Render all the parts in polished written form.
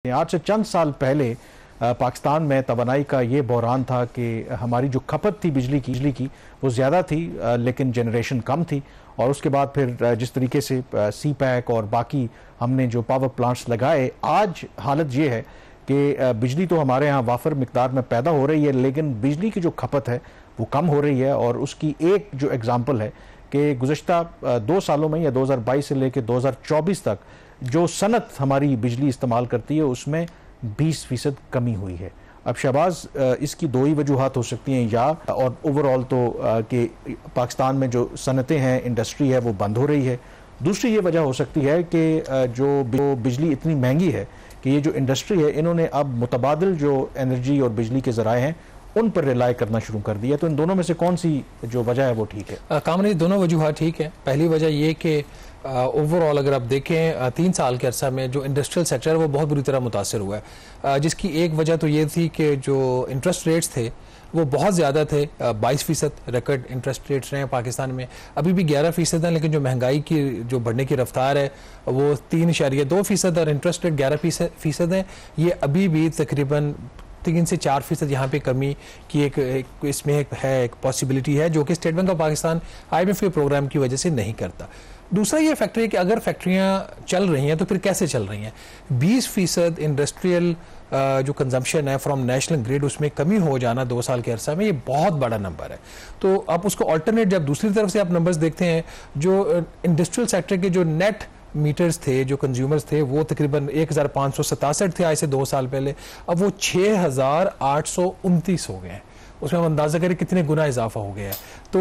आज से चंद साल पहले पाकिस्तान में तवानाई का ये बहरान था कि हमारी जो खपत थी बिजली की वो ज़्यादा थी, लेकिन जनरेशन कम थी। और उसके बाद फिर जिस तरीके से सी पैक और बाकी हमने जो पावर प्लांट्स लगाए, आज हालत ये है कि बिजली तो हमारे यहाँ वाफर मिकदार में पैदा हो रही है, लेकिन बिजली की जो खपत है वो कम हो रही है। और उसकी एक जो एग्ज़ाम्पल है कि गुज़श्ता 2 सालों में या 2022 से लेकर 2024 तक जो सनत हमारी बिजली इस्तेमाल करती है उसमें 20% कमी हुई है। अब शहबाज, इसकी दो ही वजूहात हो सकती हैं, या और ओवरऑल तो कि पाकिस्तान में जो सनतें हैं, इंडस्ट्री है, वो बंद हो रही है। दूसरी ये वजह हो सकती है कि जो बिजली इतनी महंगी है कि ये जो इंडस्ट्री है इन्होंने अब मुतबादिल जो एनर्जी और बिजली के ज़राए हैं उन पर रिलाई करना शुरू कर दिया। तो इन दोनों में से कौन सी जो वजह है वो ठीक है? कामनी, दोनों वजूहात ठीक है। पहली वजह ये कि ओवरऑल अगर आप देखें 3 साल के अरसा में जो इंडस्ट्रियल सेक्टर है वो बहुत बुरी तरह मुतासर हुआ है, जिसकी एक वजह तो ये थी कि जो इंटरेस्ट रेट्स थे वो बहुत ज़्यादा थे। 22% रिकॉर्ड इंटरेस्ट रेट्स रहे हैं पाकिस्तान में। अभी भी 11% हैं, लेकिन जो महंगाई की जो बढ़ने की रफ्तार है वो 3.2% और इंटरेस्ट रेट 11% है। ये अभी भी तकरीबन 3 से 4% यहाँ पे कमी की एक इसमें एक पॉसिबिलिटी है, जो कि state bank of Pakistan IMF के प्रोग्राम की वजह से नहीं करता। दूसरा ये फैक्टर है कि अगर फैक्ट्रियाँ चल रही हैं तो फिर कैसे चल रही हैं। 20% इंडस्ट्रियल जो कंजम्पशन है फ्रॉम नेशनल ग्रिड, उसमें कमी हो जाना 2 साल के अरसा में, ये बहुत बड़ा नंबर है। तो आप उसको अल्टरनेट, जब दूसरी तरफ से आप नंबर्स देखते हैं, जो इंडस्ट्रियल सेक्टर के जो नेट मीटर्स थे, जो कंज्यूमर्स थे, वो तकरीबन 1567 थे आज से 2 साल पहले। अब वो 6829 हो गए हैं। उसमें हम अंदाजा करें कितने गुना इजाफा हो गया है। तो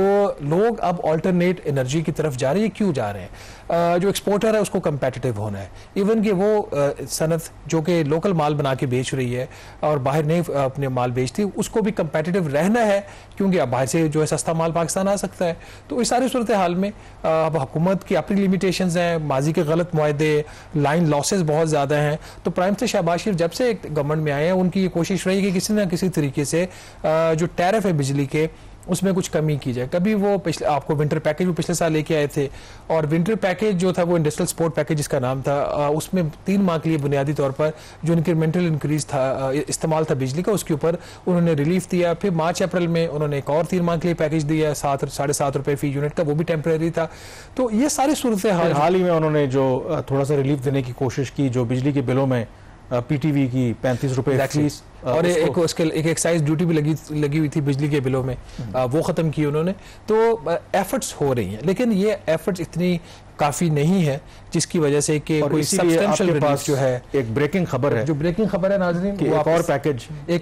लोग अब अल्टरनेट एनर्जी की तरफ जा रहे हैं। क्यों जा रहे हैं? जो एक्सपोर्टर है उसको कंपेटिटिव होना है। इवन कि वो सनत जो कि लोकल माल बना के बेच रही है और बाहर नहीं अपने माल बेचती, उसको भी कंपेटिटिव रहना है, क्योंकि अब बाहर से जो है सस्ता माल पाकिस्तान आ सकता है। तो इस सारी सूरत हाल में अब हुकूमत की अपनी लिमिटेशंस हैं, माजी के गलत मुआहदे, लाइन लॉसेस बहुत ज़्यादा हैं। तो प्राइम मिनिस्टर शहबाज शरीफ जब से गवर्नमेंट में आए हैं, उनकी ये कोशिश रही कि किसी न किसी तरीके से जो टैरिफ है बिजली के, उसमें कुछ कमी की जाए। कभी वो पिछले आपको विंटर पैकेज भी पिछले साल लेके आए थे, और विंटर पैकेज जो था वो इंडस्ट्रियल सपोर्ट पैकेज जिसका नाम था, उसमें 3 माह के लिए बुनियादी तौर पर जो इंक्रीमेंटल इंक्रीज था, इस्तेमाल था बिजली का, उसके ऊपर उन्होंने रिलीफ दिया। फिर मार्च अप्रैल में उन्होंने एक और 3 माह के लिए पैकेज दिया 7.5 रुपये फी यूनिट का, वो भी टेम्परेरी था। तो ये सारी सूरत हाल ही में उन्होंने जो थोड़ा सा रिलीफ देने की कोशिश की, जो बिजली के बिलों में PTV की 35 रुपए फीस, और एक एक्साइज ड्यूटी भी लगी हुई थी बिजली के बिलों में, वो ख़त्म की उन्होंने। तो एफर्ट्स हो रही हैं, लेकिन ये एफर्ट्स इतनी काफ़ी नहीं है, जिसकी वजह से कि कोई सब्सटेंशियल रिलीफ जो है। एक ब्रेकिंग खबर है, जो ब्रेकिंग खबर है नाज़रीन, एक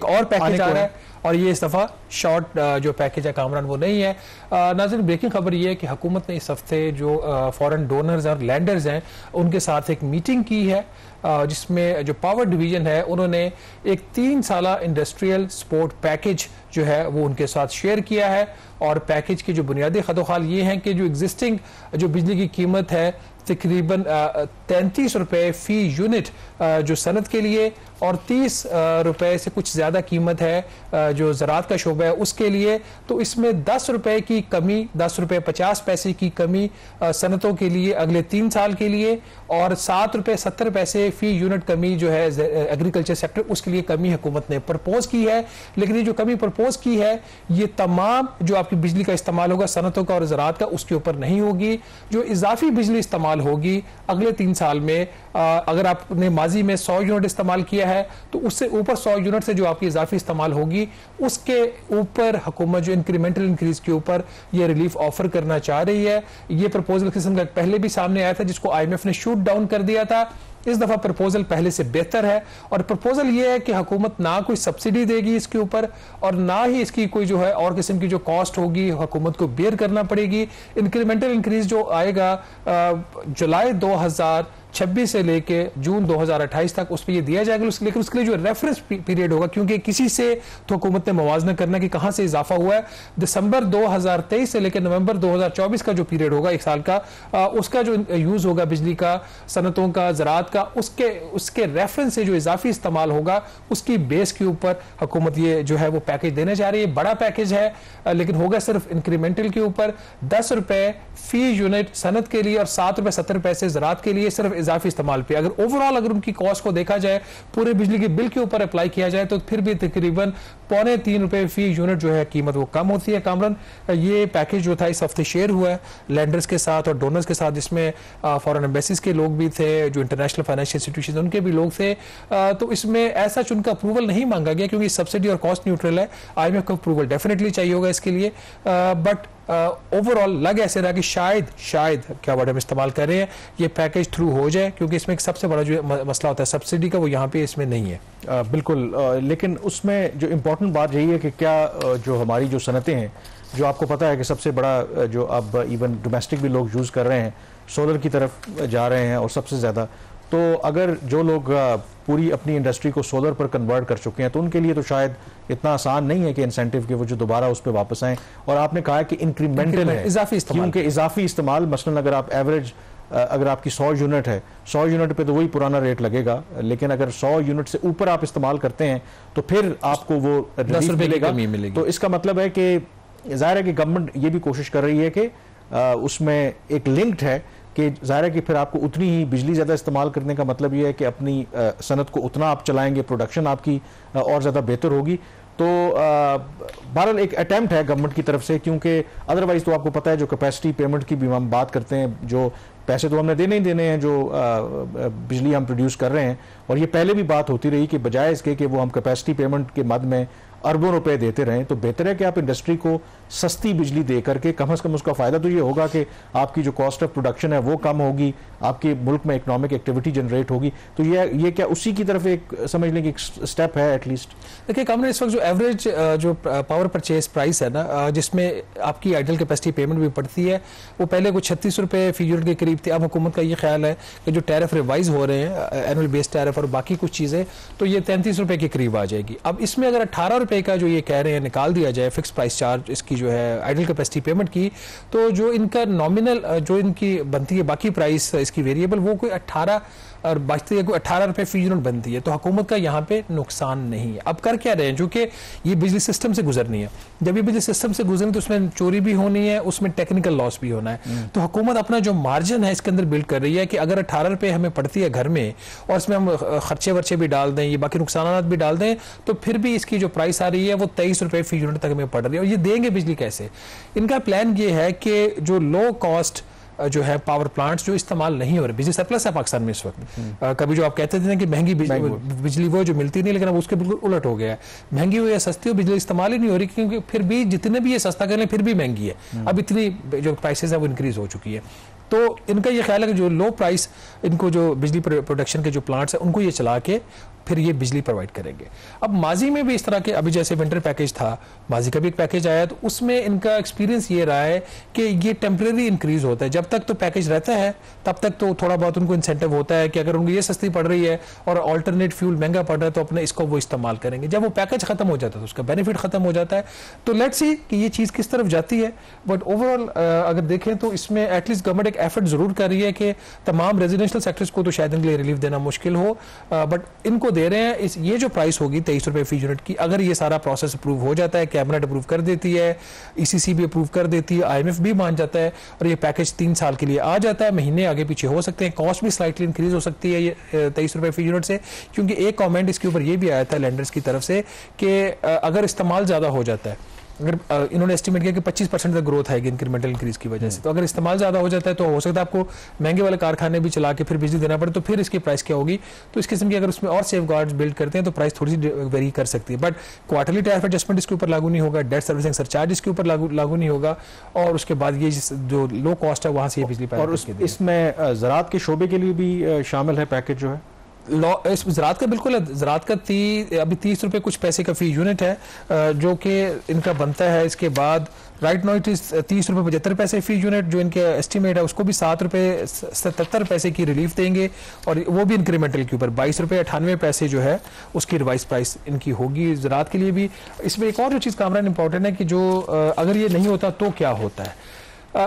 और पैकेज आ रहा है, और ये इस दफ़ा शॉर्ट जो पैकेज है कामरान वो नहीं है। नाज़रीन, ब्रेकिंग खबर ये है कि हुकूमत ने इस हफ्ते जो फॉरेन डोनर्स और लैंडर्स हैं उनके साथ एक मीटिंग की है, जिसमें जो पावर डिवीजन है उन्होंने एक 3 साला इंडस्ट्रियल सपोर्ट पैकेज जो है वो उनके साथ शेयर किया है। और पैकेज की जो बुनियादी खतोखाल ये हैं कि जो एग्जिस्टिंग जो बिजली की कीमत है तकरीबन 33 रुपये फी यूनिट जो सनत के लिए, और 30 रुपये से कुछ ज़्यादा कीमत है जो ज़राअत का शोबा है उसके लिए। तो इसमें 10 रुपये की कमी, 10 रुपये 50 पैसे की कमी सनतों के लिए अगले 3 साल के लिए, और 7 रुपये 70 पैसे फी यूनिट कमी जो है एग्रीकल्चर सेक्टर, उसके लिए कमी हुकूमत ने प्रपोज की है। लेकिन ये जो कमी प्रपोज की है ये तमाम जो आपकी बिजली का इस्तेमाल होगा सनतों का और ज़राअत का, उसके ऊपर नहीं होगी। जो इजाफी बिजली इस्तेमाल होगी अगले 3 साल में, अगर आपने माजी में 100 यूनिट इस्तेमाल किया है तो उससे ऊपर 100 यूनिट से जो आपकी इजाफी इस्तेमाल होगी उसके ऊपर हुकूमत जो इंक्रीमेंटल इंक्रीज के ऊपर ये रिलीफ ऑफर करना चाह रही है। ये प्रपोजल किस्म का पहले भी सामने आया था, जिसको IMF ने शूट डाउन कर दिया था। इस दफा प्रपोजल पहले से बेहतर है, और प्रपोजल ये है कि हुकूमत ना कोई सब्सिडी देगी इसके ऊपर, और ना ही इसकी कोई जो है और किस्म की जो कॉस्ट होगी हुकूमत को बेयर करना पड़ेगी। इंक्रीमेंटल इंक्रीज जो आएगा जुलाई 2026 से लेके जून 2028 तक, उस पर यह दिया जाएगा। लेकिन उसके लिए जो रेफरेंस पीरियड होगा, क्योंकि किसी से तो हुकूमत ने मवाजना करना कि कहां से इजाफा हुआ है, दिसंबर 2023 से लेकर नवंबर 2024 का जो पीरियड होगा 1 साल का, उसका जो यूज होगा बिजली का, सनतों का, ज़राअत का, उसके रेफरेंस से जो इजाफी इस्तेमाल होगा उसकी बेस के ऊपर हुकूमत ये जो है वो पैकेज देने जा रही है। बड़ा पैकेज है, लेकिन होगा सिर्फ इंक्रीमेंटल के ऊपर। 10 रुपए फी यूनिट सनत के लिए और 7 रुपए 70 पैसे ज़राअत के लिए, सिर्फ इजाफी इस्तेमाल पे, अगर ओवरऑल अगर उनकी कॉस्ट को देखा जाए पूरे बिजली के बिल के ऊपर अप्लाई किया जाए तो फिर भी तकरीबन ₹3.25 फी यूनिट जो है कीमत वो कम होती है। कामरान, ये पैकेज जो था इस हफ्ते शेयर हुआ है लैंडर्स के साथ और डोनर्स के साथ, जिसमें फॉरेन एम्बेसीज के लोग भी थे, जो इंटरनेशनल फाइनेंशियल इंस्टीट्यूशन उनके भी लोग थे। तो इसमें ऐसा उनका अप्रूवल नहीं मांगा गया क्योंकि सब्सिडी और कॉस्ट न्यूट्रल है। IMF का अप्रूवल डेफिनेटली चाहिए होगा इसके लिए, बट ओवरऑल लग ऐसे रहा कि शायद क्या वर्ड हम इस्तेमाल कर रहे हैं, ये पैकेज थ्रू हो जाए, क्योंकि इसमें एक सबसे बड़ा जो मसला होता है सब्सिडी का, वो यहाँ पे इसमें नहीं है। बिल्कुल, लेकिन उसमें जो इम्पोर्टेंट बात यही है कि क्या जो हमारी जो सनतें हैं, जो आपको पता है कि सबसे बड़ा जो अब इवन डोमेस्टिक भी लोग यूज़ कर रहे हैं, सोलर की तरफ जा रहे हैं और सबसे ज़्यादा, तो अगर जो लोग पूरी अपनी इंडस्ट्री को सोलर पर कन्वर्ट कर चुके हैं तो उनके लिए तो शायद इतना आसान नहीं है कि इंसेंटिव के वो जो दोबारा उस पर वापस आएँ। और आपने कहा कि इंक्रीमेंटल है, क्योंकि इजाफी इस्तेमाल, मसलन अगर आप एवरेज अगर आपकी 100 यूनिट है, 100 यूनिट पे तो वही पुराना रेट लगेगा, लेकिन अगर 100 यूनिट से ऊपर आप इस्तेमाल करते हैं तो फिर आपको वो रिलीफ मिलेगा। तो इसका मतलब है कि जाहिर है कि गवर्नमेंट ये भी कोशिश कर रही है कि उसमें एक लिंक्ड है कि जाहिर है कि फिर आपको उतनी ही बिजली ज़्यादा इस्तेमाल करने का मतलब ये है कि अपनी सनत को उतना आप चलाएंगे, प्रोडक्शन आपकी और ज़्यादा बेहतर होगी। तो बहरहाल एक अटैम्प्ट है गवर्नमेंट की तरफ से, क्योंकि अदरवाइज तो आपको पता है जो कैपेसिटी पेमेंट की भी हम बात करते हैं, जो पैसे तो हमने देने ही देने हैं जो बिजली हम प्रोड्यूस कर रहे हैं, और ये पहले भी बात होती रही कि बजाय इसके कि वो हम कैपेसिटी पेमेंट के मद में अरबों रुपए देते रहें, तो बेहतर है कि आप इंडस्ट्री को सस्ती बिजली दे करके कम से कम उसका फायदा तो ये होगा कि आपकी जो कॉस्ट ऑफ प्रोडक्शन है वो कम होगी, आपके मुल्क में इकोनॉमिक एक्टिविटी जनरेट होगी। तो ये क्या उसी की तरफ एक समझ लें कि एक स्टेप है एटलीस्ट। देखिए कामरान, इस वक्त जो एवरेज जो पावर परचेज प्राइस है ना, जिसमें आपकी आइडल कैपेसिटी पेमेंट भी पड़ती है, वो पहले कुछ 36 रुपए फी यूनिट के करीब थी। अब हुकूमत का ये ख्याल है कि जो टैरिफ रिवाइज हो रहे हैं, एनुअल बेस टैरिफ और बाकी कुछ चीज़ें, तो ये 33 रुपए के करीब आ जाएगी। अब इसमें अगर 18 रुपए का जो ये कह रहे हैं निकाल दिया जाए फिक्स प्राइस चार्ज इसकी जो है आइडल कैपेसिटी पेमेंट की, तो जो इनका नॉमिनल जो इनकी बनती है बाकी प्राइस इसकी वेरिएबल, वो कोई 18 और बचती है, कोई 18 रुपए फी यूनिट बनती है। तो हुकूमत का यहाँ पे नुकसान नहीं है। अब कर क्या रहे हैं, जो कि ये बिजली सिस्टम से गुजरनी है, जब ये बिजली सिस्टम से गुजरनी तो उसमें चोरी भी होनी है, उसमें टेक्निकल लॉस भी होना है। तो हुकूमत अपना जो मार्जिन है इसके अंदर बिल्ड कर रही है कि अगर 18 रुपए हमें पड़ती है घर में और इसमें हम खर्चे वर्चे भी डाल दें, ये बाकी नुकसान भी डाल दें, तो फिर भी इसकी जो प्राइस आ रही है वो 23 रुपए फी यूनिट तक हमें पड़ रही है। और ये देंगे बिजली कैसे? इनका प्लान ये है कि जो लो कॉस्ट जो है पावर प्लांट्स जो इस्तेमाल नहीं हो रहे, बिजली सरप्लस है पाकिस्तान में इस वक्त। कभी जो आप कहते थे कि महंगी बिजली वो जो मिलती नहीं, लेकिन अब उसके बिल्कुल उलट हो गया है, महंगी हो या सस्ती हो बिजली इस्तेमाल ही नहीं हो रही, क्योंकि फिर भी जितने भी ये सस्ता कर लें फिर भी महंगी है। अब इतनी जो प्राइसेस है वो इंक्रीज हो चुकी है। तो इनका ये ख्याल है कि जो लो प्राइस इनको जो बिजली प्रोडक्शन के जो प्लांट्स हैं उनको ये चला के फिर ये बिजली प्रोवाइड करेंगे। अब माजी में भी इस तरह के, अभी जैसे विंटर पैकेज था, माजी का भी एक पैकेज आया, तो उसमें इनका एक्सपीरियंस ये रहा है कि ये टेम्परेरी इंक्रीज होता है। जब तक तो पैकेज रहता है तब तक तो थोड़ा बहुत उनको इंसेंटिव होता है कि अगर उनको ये सस्ती पड़ रही है और अल्टरनेट फ्यूल महंगा पड़ रहा है तो अपने इसको वो इस्तेमाल करेंगे। जब वो पैकेज खत्म हो जाता है तो उसका बेनिफिट खत्म हो जाता है। तो लेट्स सी कि ये चीज़ किस तरफ जाती है। बट ओवरऑल अगर देखें तो इसमें एटलीस्ट गवर्नमेंट एक एफर्ट जरूर कर रही है कि तमाम रेजिडेंशियल सेक्टर्स को तो शायद इनके लिए रिलीफ देना मुश्किल हो, बट इनको दे रहे हैं। ये जो प्राइस होगी 23 रुपए फी यूनिट की, अगर ये सारा प्रोसेस अप्रूव हो जाता है, कैबिनेट अप्रूव कर देती है, ECC भी अप्रूव कर देती है, IMF भी मान जाता है और ये पैकेज 3 साल के लिए आ जाता है, महीने आगे पीछे हो सकते हैं, कॉस्ट भी स्लाइटली इंक्रीज हो सकती है ये 23 रुपए फी यूनिट से। क्योंकि एक कमेंट इसके ऊपर ये भी आया था लैंडर्स की तरफ से कि अगर इस्तेमाल ज़्यादा हो जाता है, अगर इन्होंने एस्टिमेट किया कि 25% तक ग्रोथ आएगी इंक्रीमेंटल इंक्रीज की वजह से, तो अगर इस्तेमाल ज़्यादा हो जाता है तो हो सकता है आपको महंगे वाले कारखाने भी चला के फिर बिजली देना पड़े, तो फिर इसकी प्राइस क्या होगी। तो इस किस्म की अगर उसमें और सेफ गार्ड्स बिल्ड करते हैं तो प्राइस थोड़ी सी वेरी कर सकती है। बट क्वार्टरली टैरिफ एडजस्टमेंट इसके ऊपर लागू नहीं होगा, डेट सर्विसिंग सरचार्ज इसके ऊपर लागू नहीं होगा, और उसके बाद ये जो लो कॉस्ट है वहाँ से ये बिजली। और इसमें ज़राअत के शोबे के लिए भी शामिल है पैकेज जो है इस ज़राअत का, बिल्कुल है। ज़राअत का अभी 30 रुपए कुछ पैसे का फी यूनिट है जो कि इनका बनता है। इसके बाद राइट नाउ इट इज 30 रुपए 75 पैसे फी यूनिट जो इनके एस्टिमेट है, उसको भी 7 रुपए 77 पैसे की रिलीफ देंगे, और वो भी इंक्रीमेंटल के ऊपर 22 रुपए 98 पैसे जो है उसकी रिवाइज प्राइस इनकी होगी ज़राअत के लिए भी। इसमें एक और जो चीज़ कामरान इंपॉर्टेंट है कि जो अगर ये नहीं होता तो क्या होता है।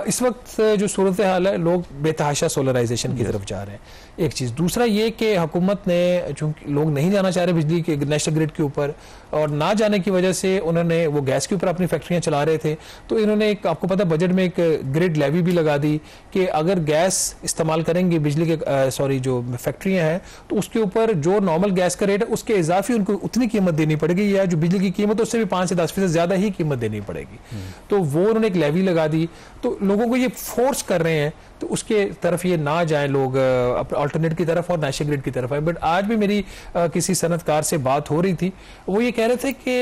इस वक्त जो सूरत हाल है, लोग बेतहाशा सोलराइजेशन की तरफ जा रहे हैं। एक चीज़। दूसरा ये कि हुकूमत ने, चूंकि लोग नहीं जाना चाह रहे बिजली के नेशनल ग्रिड के ऊपर, और ना जाने की वजह से उन्होंने वो गैस के ऊपर अपनी फैक्ट्रियां चला रहे थे, तो इन्होंने एक, आपको पता, बजट में एक ग्रिड लेवी भी लगा दी कि अगर गैस इस्तेमाल करेंगे बिजली के जो फैक्ट्रियां हैं, तो उसके ऊपर जो नॉर्मल गैस का रेट है उसके इजाफी उनको उतनी कीमत देनी पड़ेगी, या जो बिजली की कीमत है उससे भी 5 से 10% ज्यादा ही कीमत देनी पड़ेगी। तो वो उन्होंने एक लेवी लगा दी, तो लोगों को ये फोर्स कर रहे हैं, तो उसके तरफ ये ना जाए लोग, अल्टरनेट की तरफ और नेशनल ग्रिड की तरफ आए। बट आज भी मेरी किसी सनतकार से बात हो रही थी, वो ये कह रहे थे कि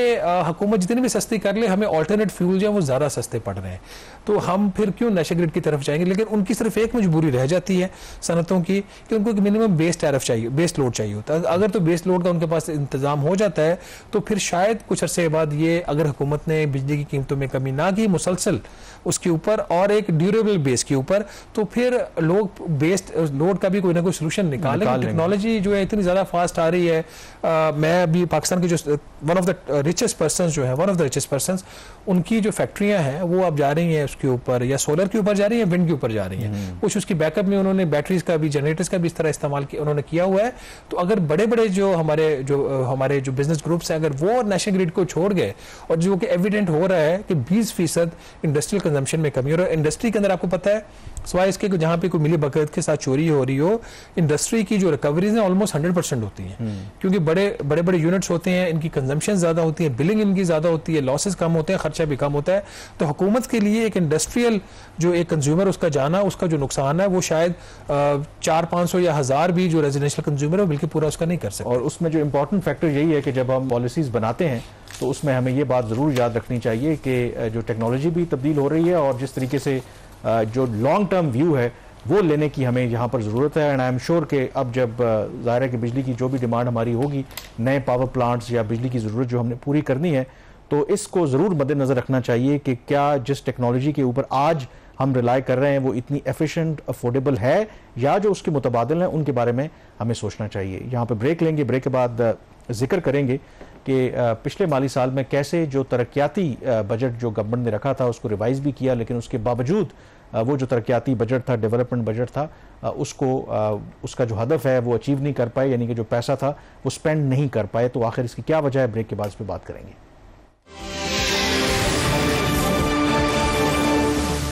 हुकूमत जितनी भी सस्ती कर ले, हमें अल्टरनेट फ्यूल जो है वो ज़्यादा सस्ते पड़ रहे हैं, तो हम फिर क्यों नेशनल ग्रिड की तरफ जाएंगे। लेकिन उनकी सिर्फ एक मजबूरी रह जाती है सनतों की कि उनको एक मिनिमम बेस टैरिफ चाहिए, बेस लोड चाहिए होता है। अगर तो बेस लोड का उनके पास इंतजाम हो जाता है, तो फिर शायद कुछ अर्से के बाद ये, अगर हुकूमत ने बिजली की कीमतों में कमी ना की मुसलसल उसके ऊपर और एक ड्यूरेबल बेस के ऊपर, तो फिर लोग बेस्ड लोड का भी कोई ना कोई सोल्यूशन निकालेंगे। टेक्नोलॉजी जो है इतनी ज़्यादा फास्ट आ रही है। मैं अभी पाकिस्तान के जो one of the richest person जो है, one of the richest person, उनकी जो फैक्ट्रियां हैं वो अब जा रही हैं उसके ऊपर, या सोलर के ऊपर जा रही है, विंड के ऊपर जा रही हैं। कुछ उसकी बैकअप में उन्होंने बैटरीज का भी, जनरेटर्स का भी इस तरह इस्तेमाल उन्होंने किया हुआ है। तो अगर बड़े बड़े जो हमारे जो बिजनेस ग्रुप्स हैं, अगर वो नेशनल ग्रिड को छोड़ गए, और जो कि एविडेंट हो रहा है कि 20% इंडस्ट्रियल कंजम्पशन में कमी, और इंडस्ट्री के अंदर आपको पता है सिवाय इसके जहां पे कोई मिली बकत के साथ चोरी हो रही हो, इंडस्ट्री की जो रिकवरीज हैं ऑलमोस्ट 100% होती हैं, क्योंकि बड़े बड़े यूनिट्स होते हैं, इनकी कंजम्पशन ज्यादा होती है, बिलिंग इनकी ज्यादा होती है, लॉसेस कम होते हैं, खर्चा भी कम होता है। तो हुकूमत के लिए एक इंडस्ट्रियल जो एक कंज्यूमर उसका जाना, उसका जो नुकसान है वो शायद 400-500 या 1000 भी जो रेजिडेंशियल कंज्यूमर है बल्कि पूरा उसका नहीं कर सकते। और उसमें जो इंपॉर्टेंट फैक्टर यही है कि जब हम पॉलिसीज बनाते हैं तो उसमें हमें ये बात जरूर याद रखनी चाहिए कि जो टेक्नोलॉजी भी तब्दील हो रही है, और जिस तरीके से जो लॉन्ग टर्म व्यू है वो लेने की हमें यहाँ पर ज़रूरत है। एंड आई एम श्योर कि अब जब ज़ाहिर है कि बिजली की जो भी डिमांड हमारी होगी, नए पावर प्लांट्स या बिजली की ज़रूरत जो हमने पूरी करनी है, तो इसको ज़रूर मद्देनज़र रखना चाहिए कि क्या जिस टेक्नोलॉजी के ऊपर आज हम रिलाई कर रहे हैं वो इतनी एफिशिएंट, अफोर्डेबल है, या जो उसके मुतबादिल हैं उनके बारे में हमें सोचना चाहिए। यहाँ पर ब्रेक लेंगे, ब्रेक के बाद जिक्र करेंगे कि पिछले माली साल में कैसे जो तरक्याती बजट जो गवर्नमेंट ने रखा था उसको रिवाइज भी किया, लेकिन उसके बावजूद वो जो तरक्याती बजट था, डेवलपमेंट बजट था, उसका जो हदफ है वो अचीव नहीं कर पाए, यानी कि जो पैसा था वो स्पेंड नहीं कर पाए। तो आखिर इसकी क्या वजह है, ब्रेक के बाद इस पर बात करेंगे।